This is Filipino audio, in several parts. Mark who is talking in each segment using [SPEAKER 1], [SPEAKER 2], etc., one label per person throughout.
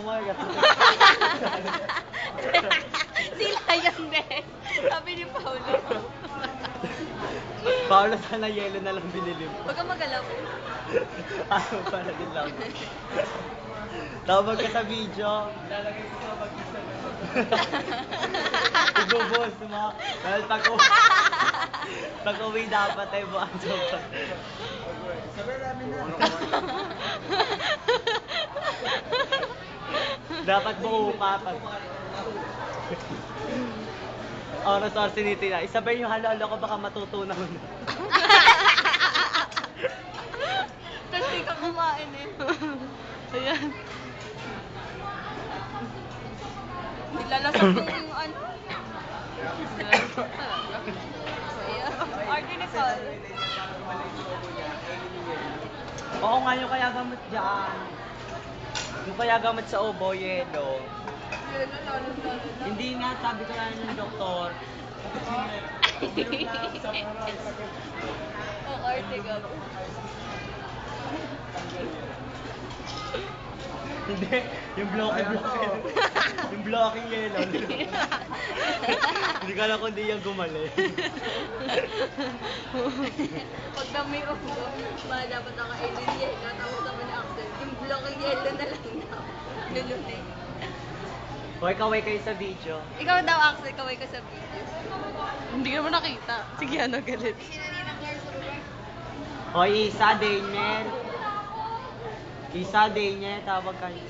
[SPEAKER 1] mo nga.
[SPEAKER 2] Sila yun din. Sabi ni Paolo.
[SPEAKER 1] Paolo, sana yelo na lang binili mo.
[SPEAKER 2] Huwag kang magalaw.
[SPEAKER 1] Ano para din lang. Tawag ka sa video. Lalagay ko sa mag-isa na. Ibubos mo. Dahil pag-uwi dapat ay buwan sa sabi namin na. Dapat buo pa pag... Oras tinitina. Isabay yung halo-halo ko baka matutunan mo na.
[SPEAKER 2] Tapos di ka kumain eh.
[SPEAKER 3] Ayan.
[SPEAKER 2] Nilalasap mo yung ano. Ayan. Arte ni Paul.
[SPEAKER 1] Oo nga yung kaya gamot dyan. Yung kaya gamot sa obo, yelo. Hindi nga, sabi ko lang yung doktor.
[SPEAKER 2] Ang arte ka.
[SPEAKER 1] Hindi, yung blocking. Yung blocking yelo. Hindi ka lang kundi yung gumaling.
[SPEAKER 2] Pag na may ubo, dapat nakainin yelo. Tapos naman ni Axel, yung blocking yelo na lang na. Lulunin.
[SPEAKER 1] Hoy, kaway kayo sa video.
[SPEAKER 2] Ikaw daw, Axel, kaway ka sa video.
[SPEAKER 3] Hindi ka naman nakita. Sige, ano, galit.
[SPEAKER 1] Hoy, Isa, Daniel. Isa, Daniel, tawag kayo.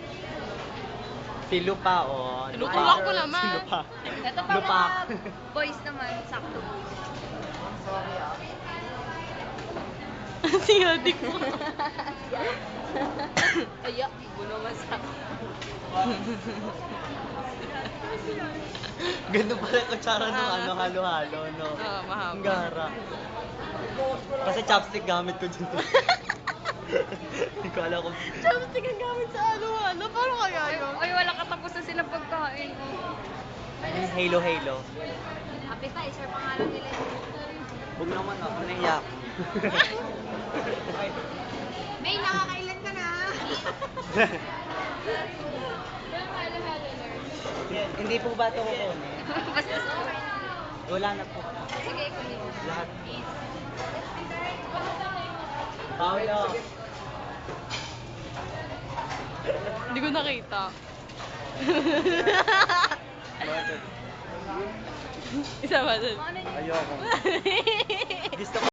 [SPEAKER 1] Si Lupa, oh.
[SPEAKER 3] Tinutulak ko naman.
[SPEAKER 1] Si Lupa.
[SPEAKER 2] Ito pa
[SPEAKER 1] Lupa.
[SPEAKER 2] mga boys naman, sakto.
[SPEAKER 3] Si Yodik mo.
[SPEAKER 2] Ayak, ibo naman sakto.
[SPEAKER 1] Ganun pala yung kutsara ng ano, halo-halo, no?
[SPEAKER 3] Oo, mahaba.
[SPEAKER 1] Ang gara. Kasi chopstick gamit ko dyan. Hindi ko alam kung...
[SPEAKER 3] Chopstick ang gamit sa ano. Paano kaya yun?
[SPEAKER 2] Ay, wala katapusan silang pagkain.
[SPEAKER 1] Halo-halo.
[SPEAKER 2] Happy pa, sir, pangalan nila.
[SPEAKER 1] Huwag naman ako, naiyak.
[SPEAKER 2] May, nakakailan ka na.
[SPEAKER 1] Hindi po ba ito kukunin?
[SPEAKER 2] Basta
[SPEAKER 1] Wala na po.
[SPEAKER 2] sige, kunin mo.
[SPEAKER 1] Lahat. Paolo.
[SPEAKER 3] Hindi ko nakita.
[SPEAKER 1] Bakit?
[SPEAKER 3] Isa ba dun?
[SPEAKER 2] Ano yun?
[SPEAKER 1] Ayoko. Gusto ko